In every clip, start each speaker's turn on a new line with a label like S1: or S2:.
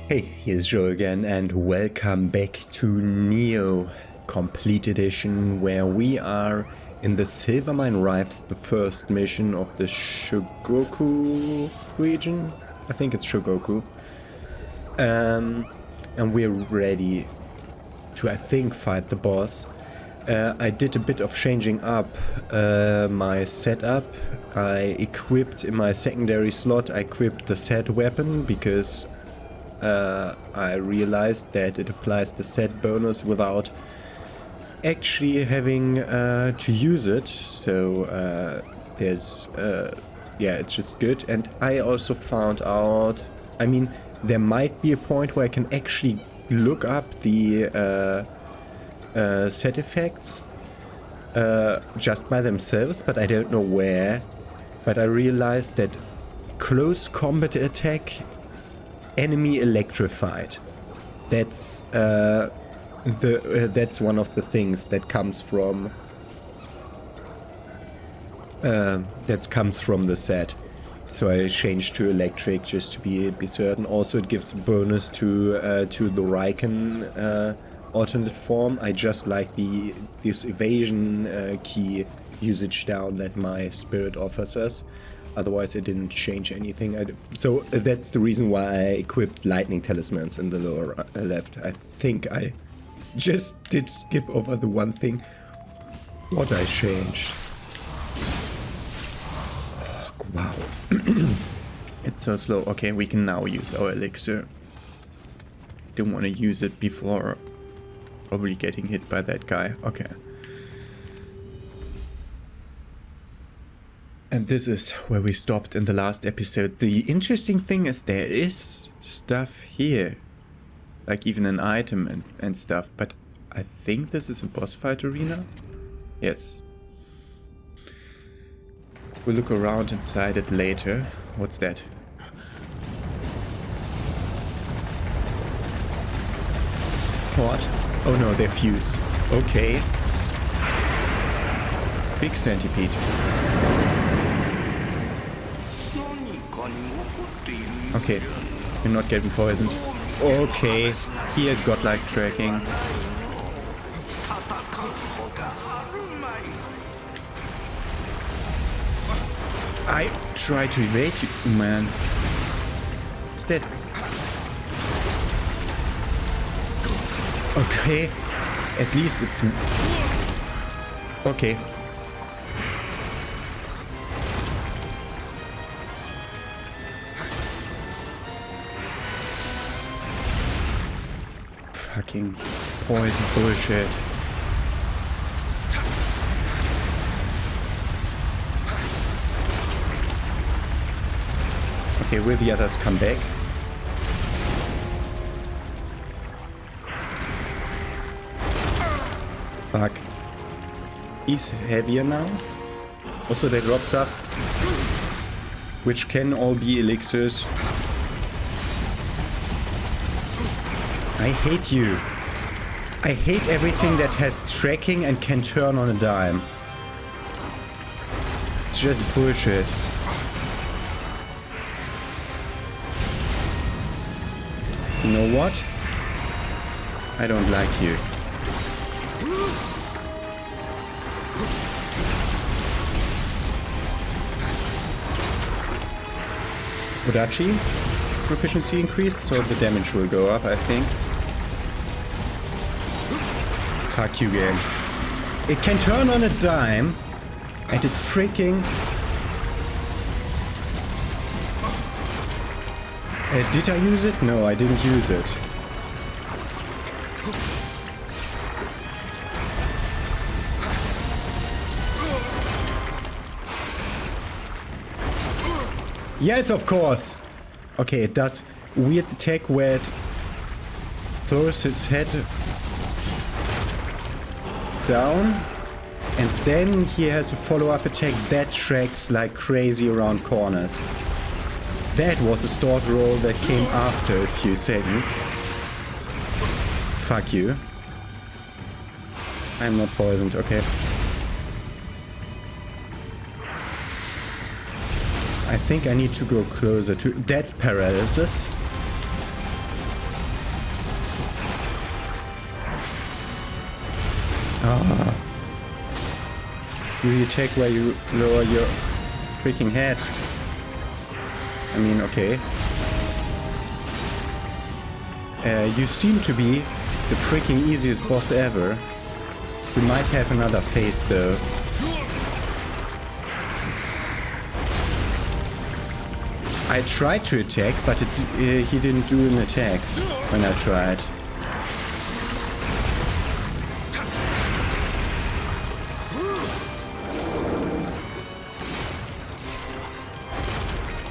S1: Hey, here's Joe again and welcome back to Nioh Complete Edition, where we are in the Silvermine Rifts, the first mission of the Chugoku region. I think it's Chugoku. And we're ready to, I think, fight the boss. I did a bit of changing up my setup. I equipped in my secondary slot, I equipped the set weapon because I realized that it applies the set bonus without actually having to use it. So there's yeah, it's just good. And I also found out, I mean, there might be a point where I can actually look up the set effects just by themselves, but I don't know where. But I realized that close combat attack, enemy electrified. That's that's one of the things that comes from the set. So I changed to electric just to be certain. Also, it gives a bonus to the Raiken alternate form. I just like this evasion key usage down that my spirit offers us. Otherwise, it didn't change anything. So that's the reason why I equipped lightning talismans in the lower left. I think I just did skip over the one thing what I changed. Oh, wow. It's so slow. Okay, we can now use our elixir. Don't want to use it before probably getting hit by that guy. Okay. And this is where we stopped in the last episode. The interesting thing is there is stuff here. Like even an item and stuff. But I think this is a boss fight arena? Yes. We'll look around inside it later. What's that? What? Oh no, they're fuse. Okay. Big centipede. Okay, you're not getting poisoned. Okay, he has godlike tracking. I try to evade you, man. It's dead. Okay, at least it's... Okay. Fucking poison bullshit. Okay, will the others come back? Fuck. He's heavier now. Also, they drop stuff, which can all be elixirs. I hate you. I hate everything that has tracking and can turn on a dime. It's just bullshit. You know what? I don't like you. Odachi proficiency increased, so the damage will go up, I think. Fuck you, game. It can turn on a dime, and it freaking... did I use it? No, I didn't use it. Yes, of course! Okay, it does weird attack where it throws its head down, and then he has a follow-up attack that tracks like crazy around corners. That was a start roll that came after a few seconds. Fuck you. I'm not poisoned, okay. I think I need to go closer to... That's paralysis. Ah. You take where you lower your freaking head. I mean, okay. You seem to be the freaking easiest boss ever. We might have another phase though. I tried to attack, but he didn't do an attack when I tried.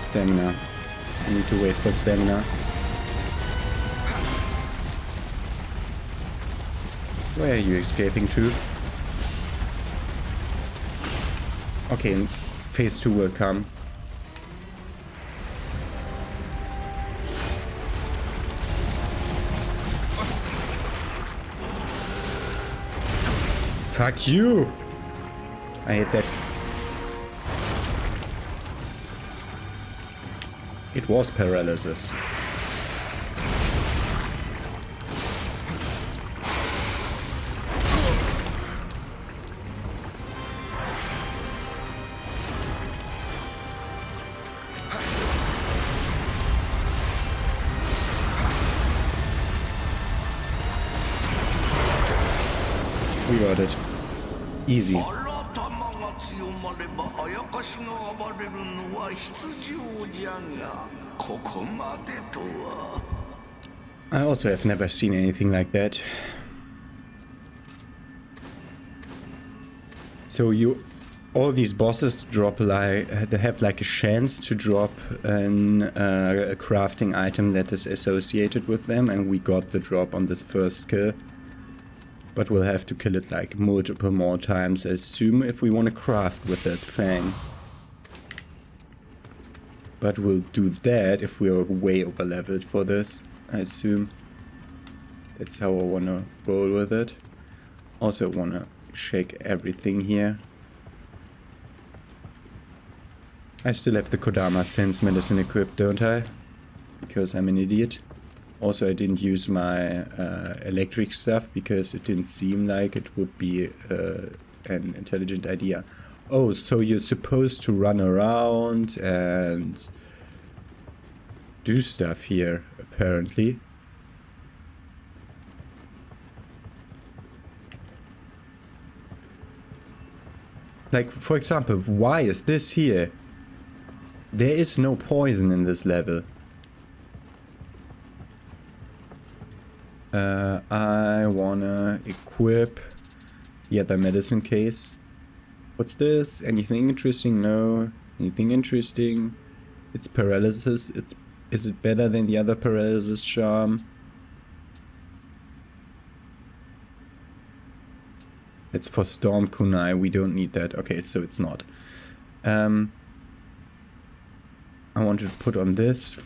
S1: Stamina. I need to wait for stamina. Where are you escaping to? Okay, phase 2 will come. Fuck you! I hate that. It was paralysis. We got it. Easy. I also have never seen anything like that. So all these bosses drop like, they have like a chance to drop a crafting item that is associated with them, and we got the drop on this first kill. But we'll have to kill it like multiple more times, I assume, if we want to craft with that fang. But we'll do that if we are way over leveled for this, I assume. That's how I want to roll with it. Also want to shake everything here. I still have the Kodama Sense Medicine equipped, don't I? Because I'm an idiot. Also, I didn't use my electric stuff because it didn't seem like it would be an intelligent idea. Oh, so you're supposed to run around and do stuff here, apparently. Like, for example, why is this here? There is no poison in this level. I wanna equip the other medicine case. What's this? Anything interesting? No. Anything interesting? It's paralysis. Is it better than the other paralysis charm? It's for Storm Kunai. We don't need that. Okay, so it's not. I want to put on this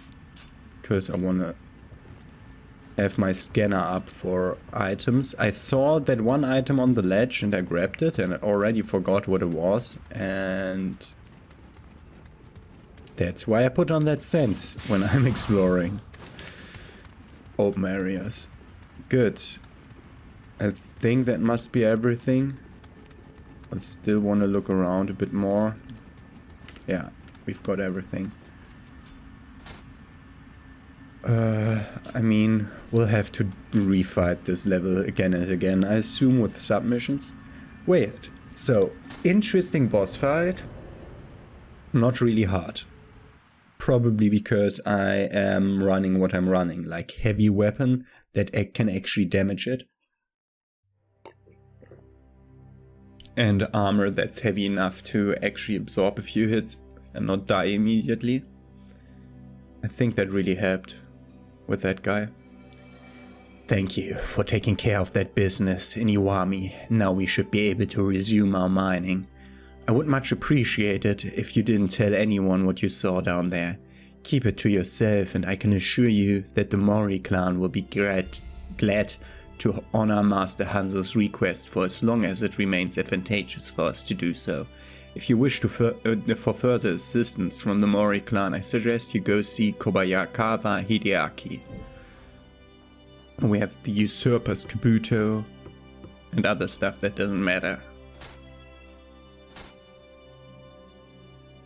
S1: because I wanna have my scanner up for items. I saw that one item on the ledge and I grabbed it and I already forgot what it was, and that's why I put on that sense when I'm exploring open areas. Good. I think that must be everything. I still want to look around a bit more. Yeah, we've got everything. I mean, we'll have to refight this level again and again, I assume, with submissions. Wait, so, interesting boss fight. Not really hard. Probably because I am running what I'm running, like heavy weapon that can actually damage it. And armor that's heavy enough to actually absorb a few hits and not die immediately. I think that really helped with that guy. Thank you for taking care of that business in Iwami. Now we should be able to resume our mining. I would much appreciate it if you didn't tell anyone what you saw down there. Keep it to yourself, and I can assure you that the Mori clan will be glad to honor Master Hanzo's request for as long as it remains advantageous for us to do so. If you wish to for further assistance from the Mori clan, I suggest you go see Kobayakawa Hideaki. We have the Usurpers Kabuto, and other stuff that doesn't matter.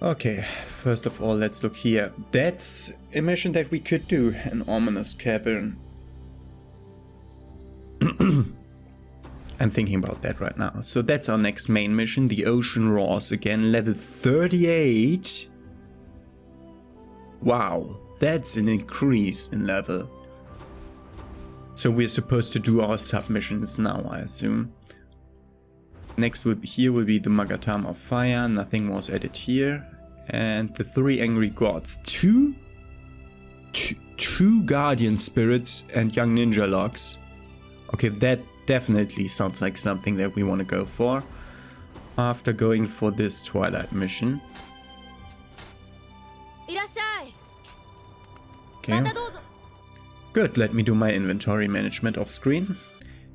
S1: Okay, first of all, let's look here. That's a mission that we could do, an ominous cavern. I'm thinking about that right now. So that's our next main mission, the Ocean Roars again, level 38. Wow, that's an increase in level. So we're supposed to do our submissions now, I assume. Next will be the Magatam of Fire, nothing was added here. And the 3 Angry Gods. Two Guardian Spirits and Young Ninja Logs. Okay, that definitely sounds like something that we want to go for. After going for this Twilight Mission. Okay. Good, let me do my inventory management off screen.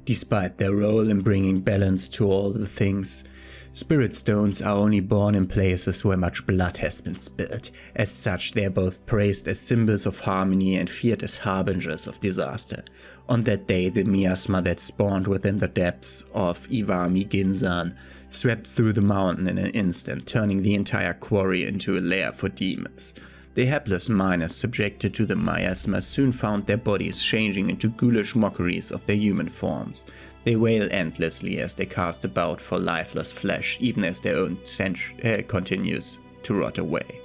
S1: Despite their role in bringing balance to all the things, Spirit Stones are only born in places where much blood has been spilled. As such, they are both praised as symbols of harmony and feared as harbingers of disaster. On that day, the miasma that spawned within the depths of Iwami Ginzan swept through the mountain in an instant, turning the entire quarry into a lair for demons. The hapless miners subjected to the miasma soon found their bodies changing into ghoulish mockeries of their human forms. They wail endlessly as they cast about for lifeless flesh, even as their own continues to rot away.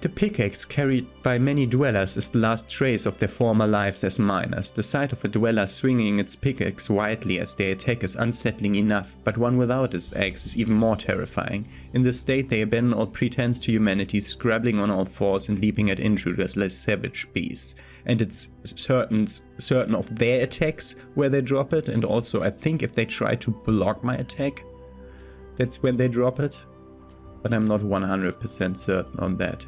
S1: The pickaxe carried by many dwellers is the last trace of their former lives as miners. The sight of a dweller swinging its pickaxe wildly as they attack is unsettling enough, but one without its axe is even more terrifying. In this state they abandon all pretense to humanity, scrabbling on all fours and leaping at intruders like savage beasts. And it's certain of their attacks where they drop it, and also I think if they try to block my attack, that's when they drop it. But I'm not 100% certain on that.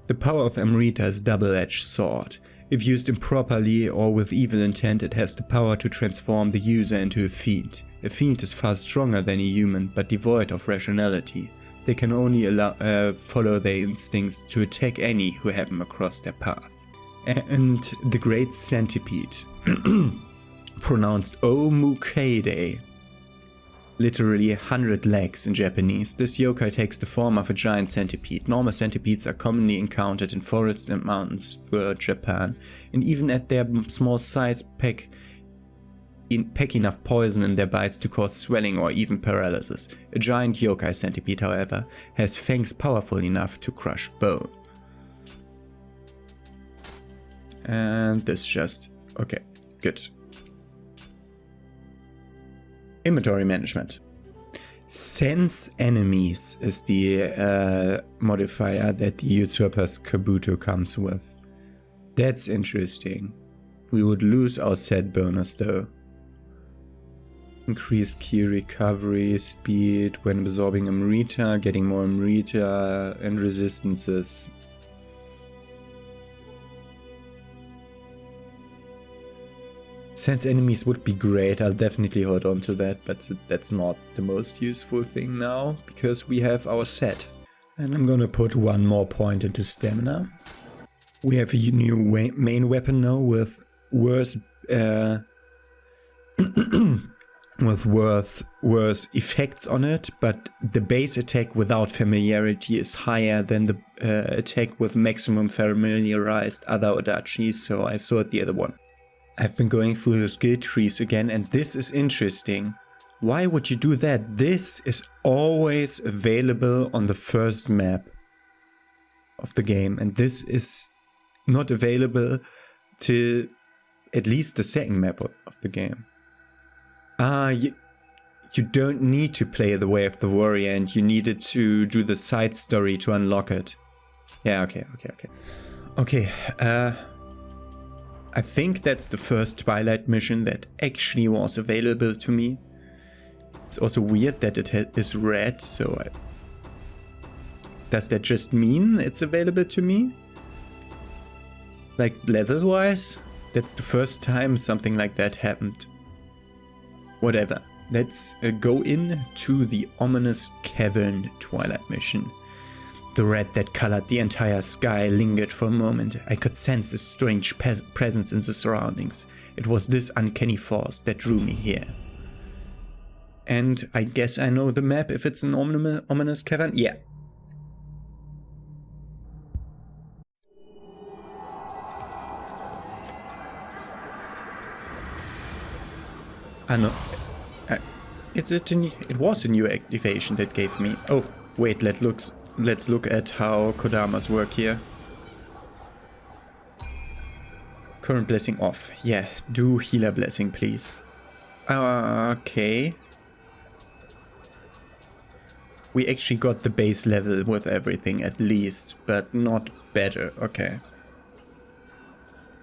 S1: The power of Amrita is a double-edged sword. If used improperly or with evil intent, it has the power to transform the user into a fiend. A fiend is far stronger than a human, but devoid of rationality. They can only follow their instincts to attack any who happen across their path. And the Great Centipede, pronounced Omukade. Literally 100 legs in Japanese. This yokai takes the form of a giant centipede. Normal centipedes are commonly encountered in forests and mountains throughout Japan, and even at their small size pack enough poison in their bites to cause swelling or even paralysis. A giant yokai centipede, however, has fangs powerful enough to crush bone. And this just... okay, good. Inventory management. Sense enemies is the modifier that the Usurper's Kabuto comes with. That's interesting. We would lose our set bonus though. Increased key recovery speed when absorbing Amrita, getting more Amrita and resistances. Sense enemies would be great, I'll definitely hold on to that, but that's not the most useful thing now, because we have our set. And I'm gonna put one more point into stamina. We have a new main weapon now with worse worse effects on it, but the base attack without familiarity is higher than the attack with maximum familiarized other odachis, so I saw it the other one. I've been going through the skill trees again, and this is interesting. Why would you do that? This is always available on the first map of the game, and this is not available to at least the second map of the game. You don't need to play the Way of the Warrior, and you needed to do the side story to unlock it. Yeah, okay. Okay, I think that's the first Twilight mission that actually was available to me. It's also weird that it is red, so does that just mean it's available to me? Like level-wise? That's the first time something like that happened. Whatever. Let's go into the ominous cavern Twilight mission. The red that colored the entire sky lingered for a moment. I could sense a strange presence in the surroundings. It was this uncanny force that drew me here. And I guess I know the map if it's an ominous cavern. Yeah. I know. It was a new activation that gave me. Oh, wait. Let's look at how Kodamas work here. Current blessing off. Yeah, do healer blessing, please. Okay. We actually got the base level with everything at least, but not better. Okay.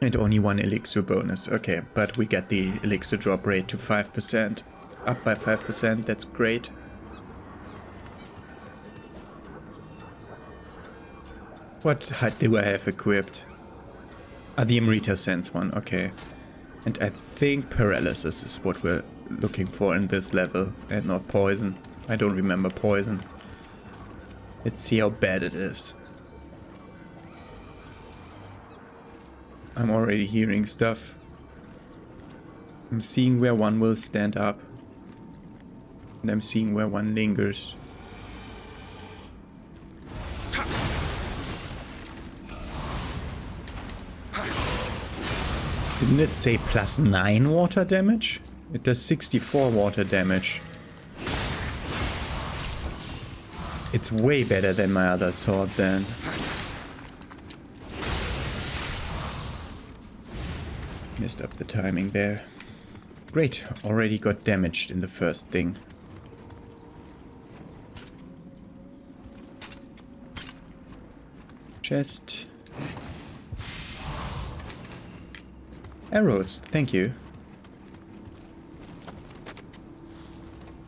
S1: And only one elixir bonus. Okay, but we get the elixir drop rate to 5%. Up by 5%, that's great. What HUD do I have equipped? Ah, the Amrita Sense one, okay. And I think paralysis is what we're looking for in this level, and not poison. I don't remember poison. Let's see how bad it is. I'm already hearing stuff. I'm seeing where one will stand up. And I'm seeing where one lingers. Didn't it say +9 water damage? It does 64 water damage. It's way better than my other sword then. Messed up the timing there. Great, already got damaged in the first thing. Chest. Arrows, thank you.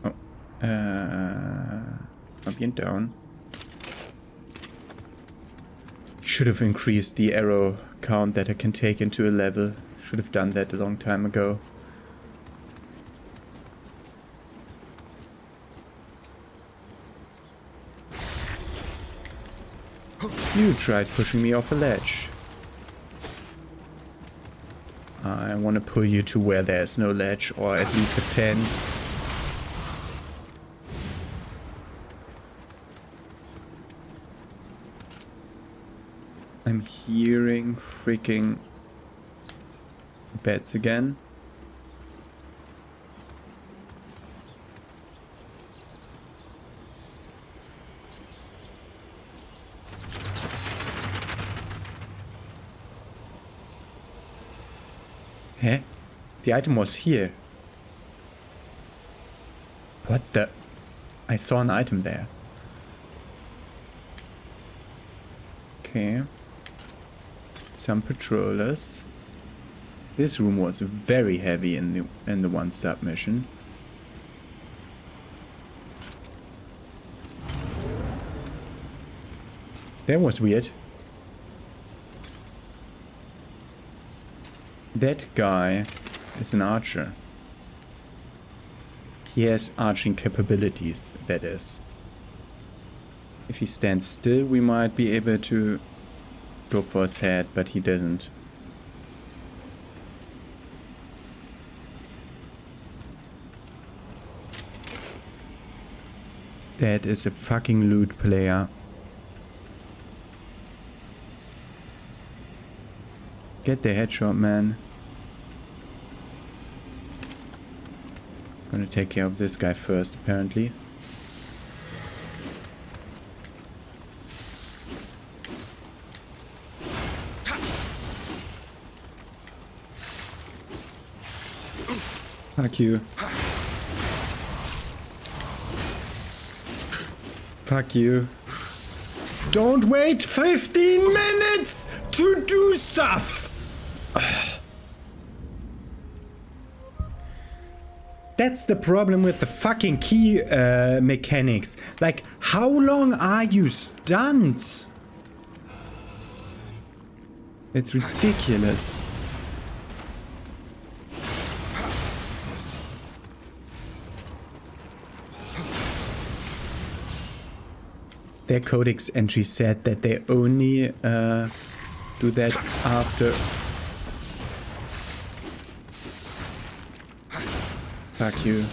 S1: Oh, up and down. Should have increased the arrow count that I can take into a level. Should have done that a long time ago. You tried pushing me off a ledge. I want to pull you to where there's no ledge, or at least a fence. I'm hearing freaking bats again. Hä? The item was here. What the? I saw an item there. Okay. Some patrollers. This room was very heavy in the one submission. That was weird. That guy is an archer. He has arching capabilities, that is. If he stands still, we might be able to go for his head, but he doesn't. That is a fucking loot player. Get the headshot, man. Gonna take care of this guy first, apparently. Fuck you. Fuck you. Don't wait 15 minutes to do stuff! That's the problem with the fucking key mechanics. Like, how long are you stunned? It's ridiculous. Their codex entry said that they only do that after... Fuck you.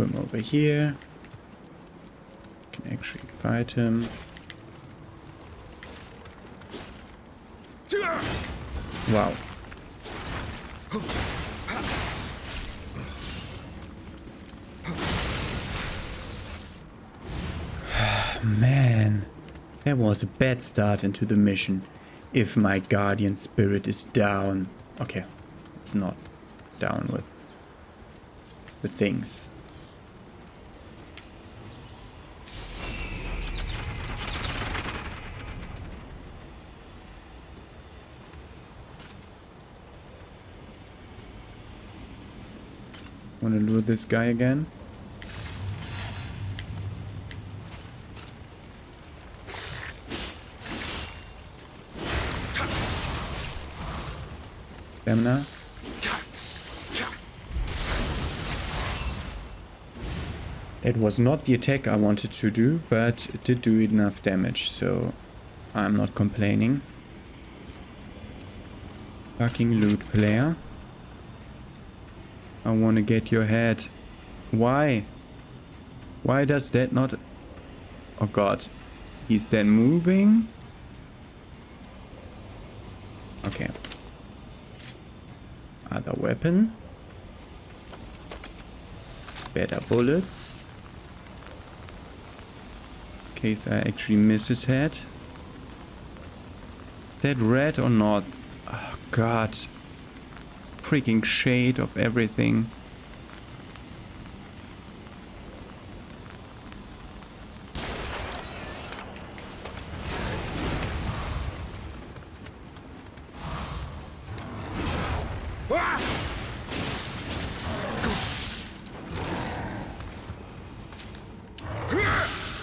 S1: him over here. Can actually fight him. Wow. Man, that was a bad start into the mission. If my guardian spirit is down. Okay, it's not down with the things. Wanna lure this guy again? Stamina. That was not the attack I wanted to do, but it did do enough damage, so I'm not complaining. Fucking loot player. I wanna get your head. Why? Why does that not... Oh god. He's then moving? Okay. Other weapon. Better bullets. In case I actually miss his head. That red or not? Oh god. Freaking shade of everything.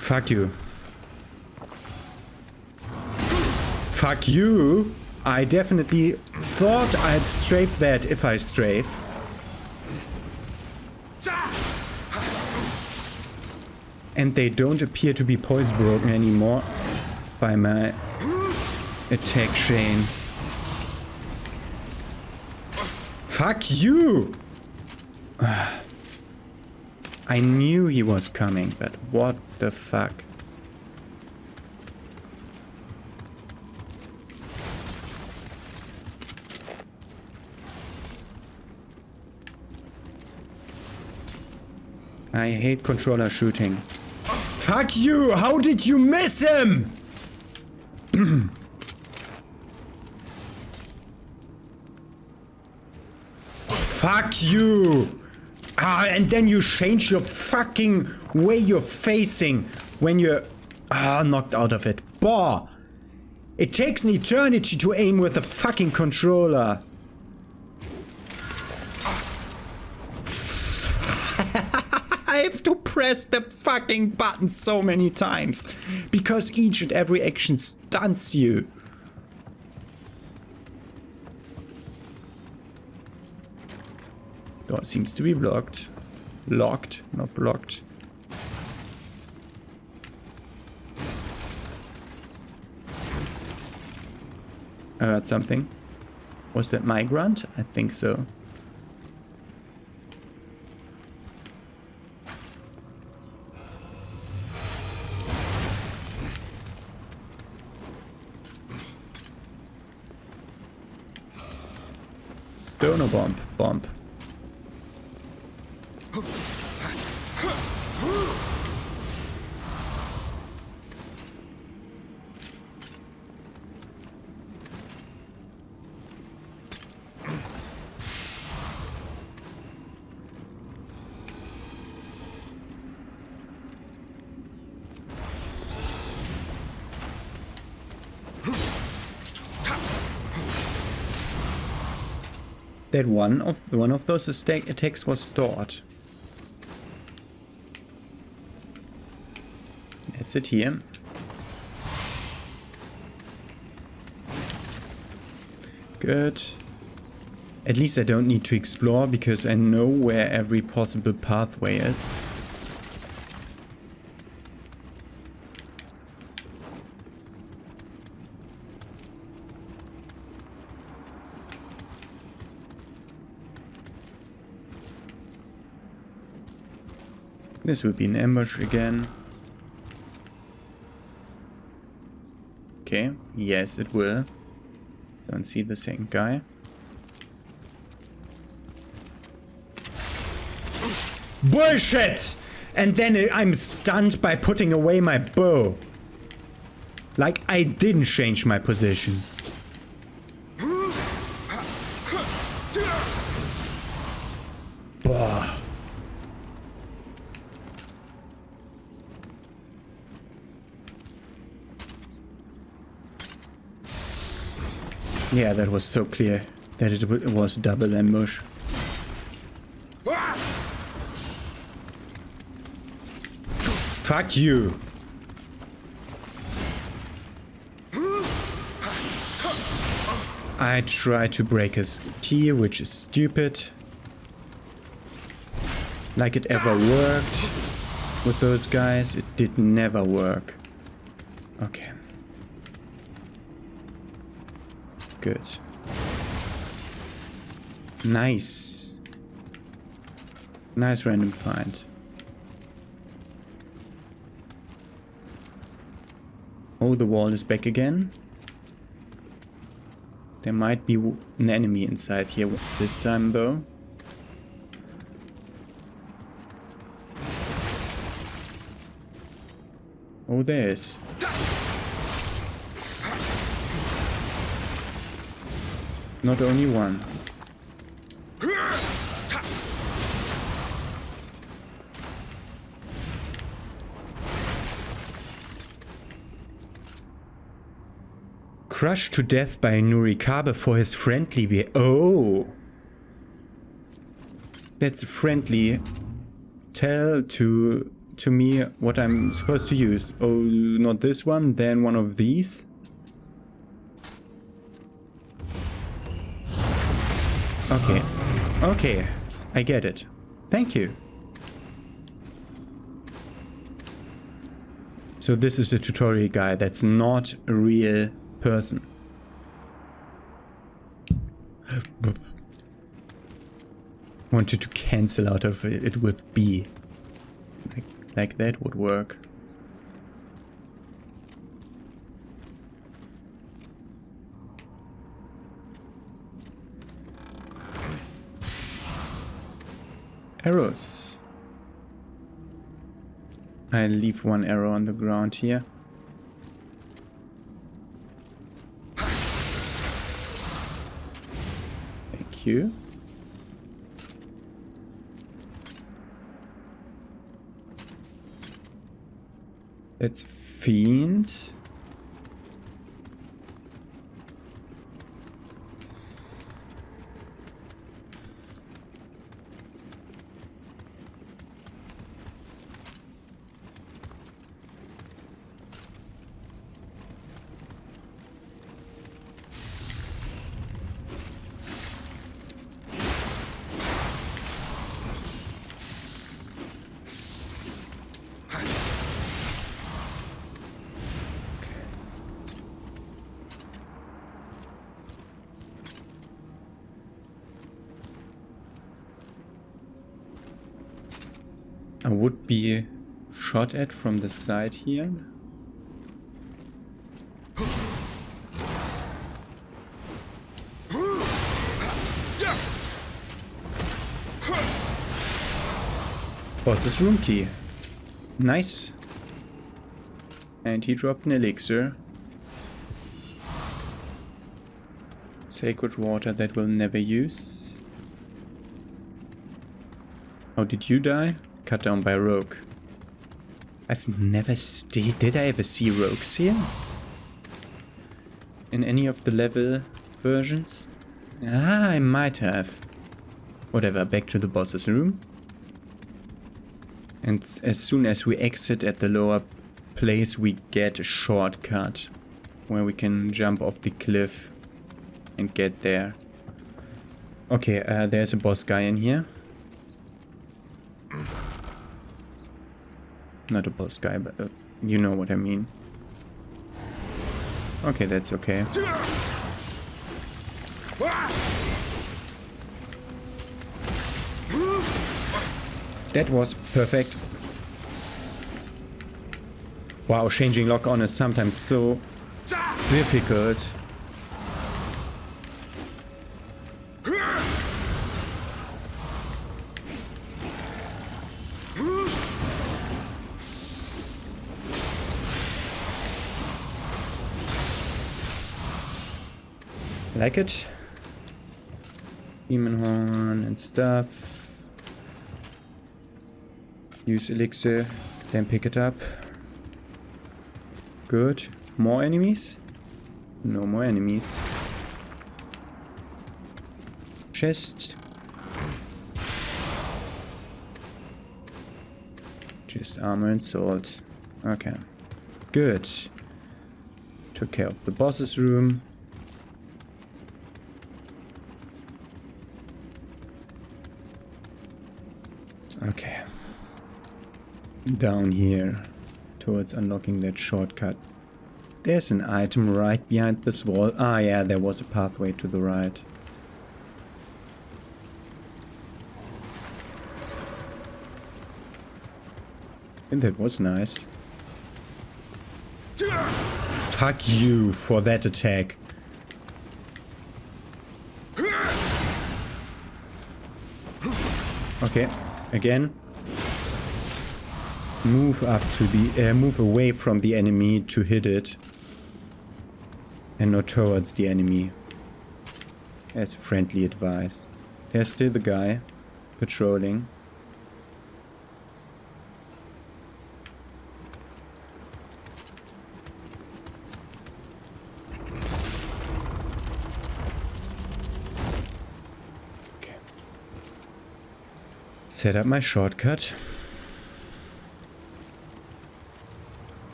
S1: Fuck you. Fuck you? I definitely thought I'd strafe that if I strafe. And they don't appear to be poise broken anymore by my attack chain. Fuck you! I knew he was coming, but what the fuck? I hate controller shooting. Fuck you! How did you miss him? Fuck you! And then you change your fucking way you're facing when you're knocked out of it. Boah! It takes an eternity to aim with a fucking controller. I have to press the fucking button so many times because each and every action stunts you. Door seems to be blocked. Locked, not blocked. I heard something. Was that my grunt? I think so. Stoner bomb. That one of those attacks was stored. That's it here. Good. At least I don't need to explore because I know where every possible pathway is. This will be an ambush again. Okay, yes it will. Don't see the second guy. Bullshit! And then I'm stunned by putting away my bow. Like I didn't change my position. Bah. Yeah, that was so clear that it was double ambush. Fuck you. I tried to break his key, which is stupid. Like it ever worked with those guys, it did never work. Okay. Good. Nice. Nice random find. Oh, the wall is back again. There might be an enemy inside here this time though. Oh, there is. Not only one. Crushed to death by Nurikabe for his friendly behavior. Oh! That's friendly. Tell to me what I'm supposed to use. Oh, not this one, then one of these. Okay. Okay. I get it. Thank you. So this is a tutorial guy. That's not a real person. Wanted to cancel out of it with B. Like that would work. Arrows. I leave one arrow on the ground here. Thank you. That's Fiend. I would be shot at from the side here. Boss's room key. Nice. And he dropped an elixir. Sacred water that we'll never use. Oh, did you die? Cut down by rogue. I've never did I ever see rogues here? In any of the level versions? Ah, I might have. Whatever, back to the boss's room. And as soon as we exit at the lower place, we get a shortcut where we can jump off the cliff and get there. Okay, there's a boss guy in here. Not a boss guy, but you know what I mean. Okay, that's okay. That was perfect. Wow, changing lock on is sometimes so difficult. Like it. Demon horn and stuff. Use elixir, then pick it up. Good. More enemies? No more enemies. Chest. Just armor and sword. Okay. Good. Took care of the boss's room. Okay. Down here. Towards unlocking that shortcut. There's an item right behind this wall. Ah, yeah, there was a pathway to the right. And that was nice. Fuck you for that attack. Okay, again. Move up to the move away from the enemy to hit it. And not towards the enemy. As friendly advice. There's still the guy patrolling. Okay. Set up my shortcut.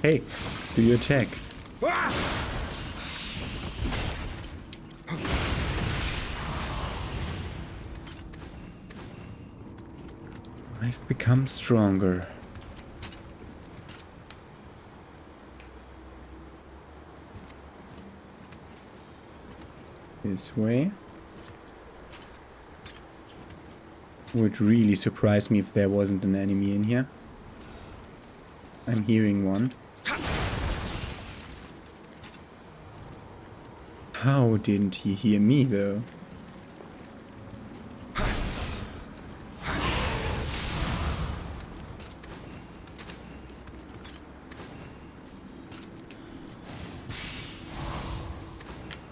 S1: Hey, do you attack? I've become stronger. This way. Would really surprise me if there wasn't an enemy in here. I'm hearing one. How didn't he hear me, though?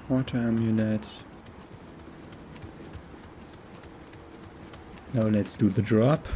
S1: Water amulet. Now let's do the drop.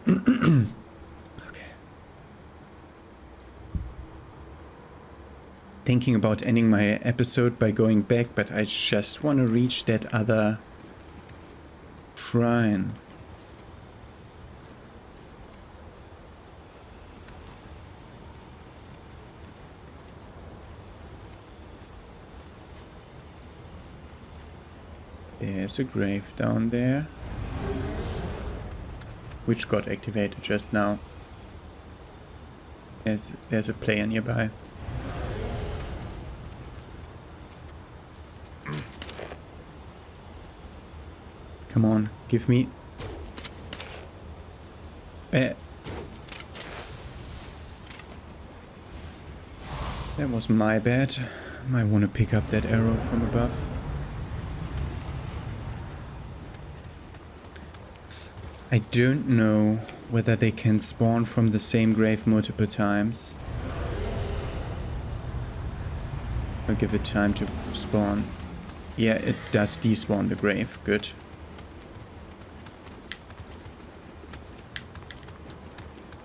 S1: Okay. Thinking about ending my episode by going back, but I just want to reach that other shrine. There's a grave down there. Which got activated just now. There's a player nearby. Come on, give me... That was my bad. Might want to pick up that arrow from above. I don't know whether they can spawn from the same grave multiple times. I'll give it time to spawn. Yeah, it does despawn the grave. Good.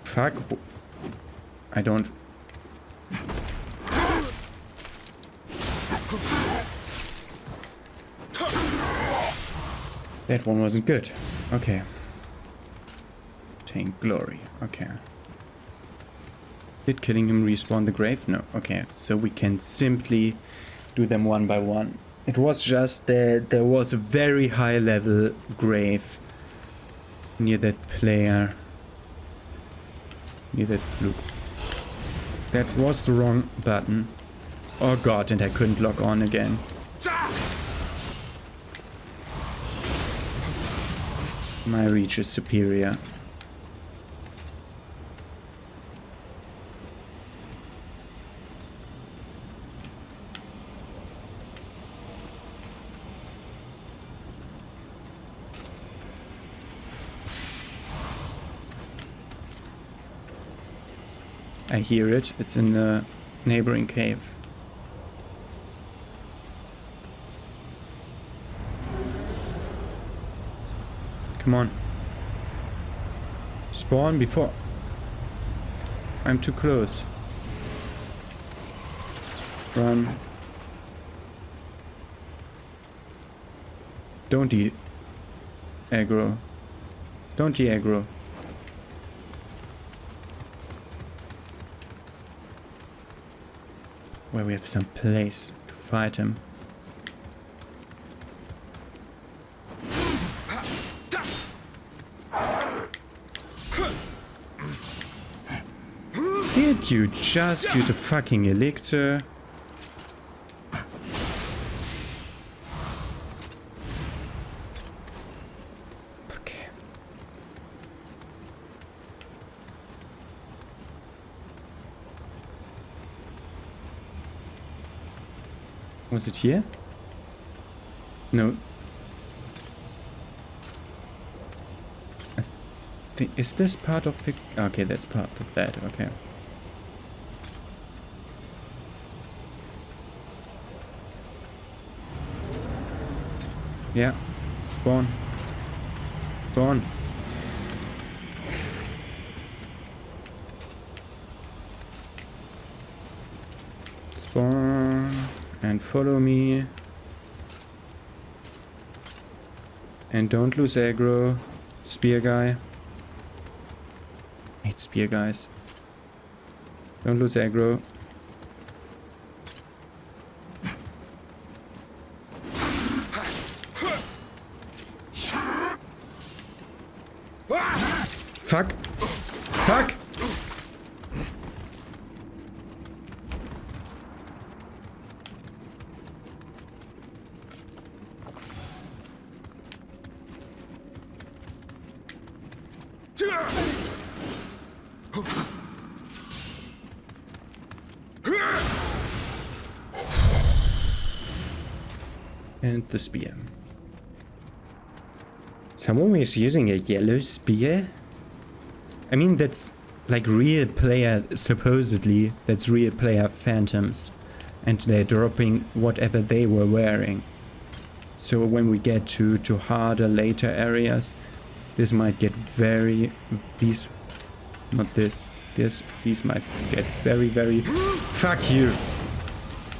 S1: Fuck. I don't That one wasn't good. Okay. Obtain glory. Okay. Did killing him respawn the grave? No. Okay, so we can simply do them one by one. It was just that there was a very high level grave near that player. Near that fluke. That was the wrong button. Oh god, and I couldn't log on again. My reach is superior. I hear it. It's in the neighboring cave. Come on. Spawn before. I'm too close. Run. Don't aggro. Don't aggro. Where we have some place to fight him. Did you just use a fucking elixir? Okay. Was it here? No. Is this part of the... Okay, that's part of that, okay. Yeah. Spawn. Spawn. Spawn. And follow me. And don't lose aggro. Spear guy. I hate spear guys. Don't lose aggro. Fuck. Fuck. And the spear. Someone is using a yellow spear? I mean, that's like real player, supposedly, that's real player phantoms. And they're dropping whatever they were wearing. So when we get to harder, later areas, this might get very... These... Not this. These might get very, very... Fuck you!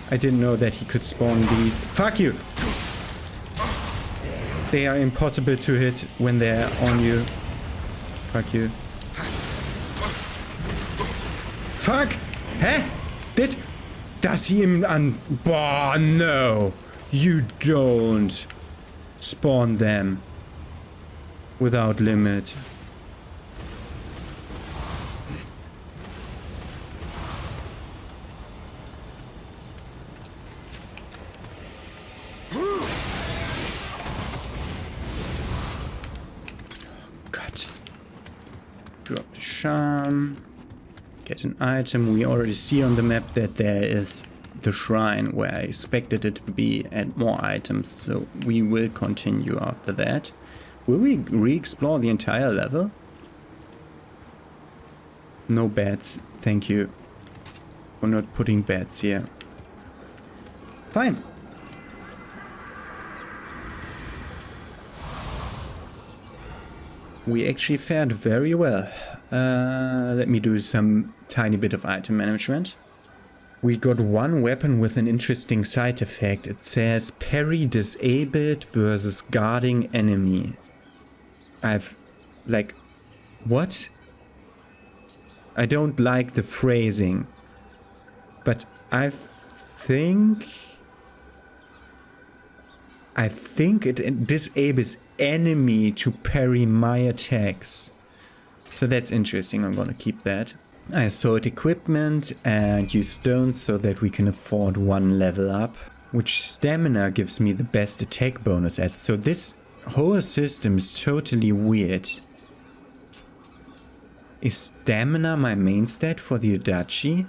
S1: I didn't know that he could spawn these. Fuck you! They are impossible to hit when they're on you. Fuck you. Fuck! Hä? Does he even Boah, no! You don't spawn them without limit. God. Drop the charm. Get an item. We already see on the map that there is the shrine where I expected it to be and more items, so we will continue after that. Will we re-explore the entire level? No beds, thank you. We're not putting beds here. Fine. We actually fared very well. Let me do some tiny bit of item management. We got one weapon with an interesting side effect. It says parry disabled versus guarding enemy. Like, what? I don't like the phrasing. But I think it disables enemy to parry my attacks. So that's interesting, I'm gonna keep that. I sort equipment and use stones so that we can afford one level up. Which stamina gives me the best attack bonus at. So this whole system is totally weird. Is stamina my main stat for the Adachi?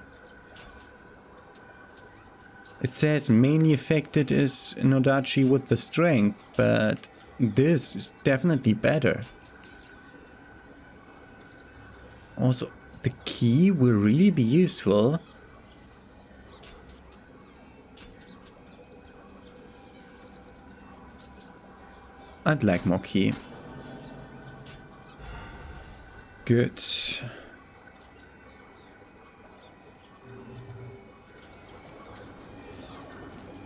S1: It says mainly affected is an Adachi with the strength, but this is definitely better. Also, the key will really be useful. I'd like more key. Good.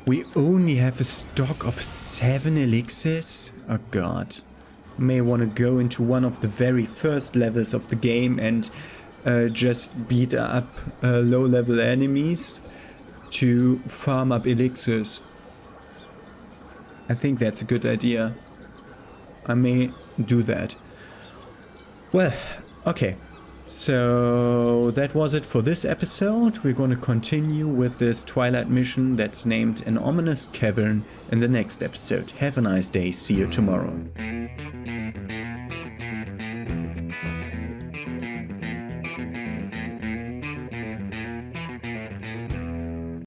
S1: We only have a stock of 7 elixirs? Oh god. May want to go into one of the very first levels of the game and just beat up low level enemies to farm up elixirs. I think that's a good idea. I may do that. Well, okay. So that was it for this episode. We're going to continue with this Twilight mission that's named An Ominous Cavern in the next episode. Have a nice day. See you tomorrow.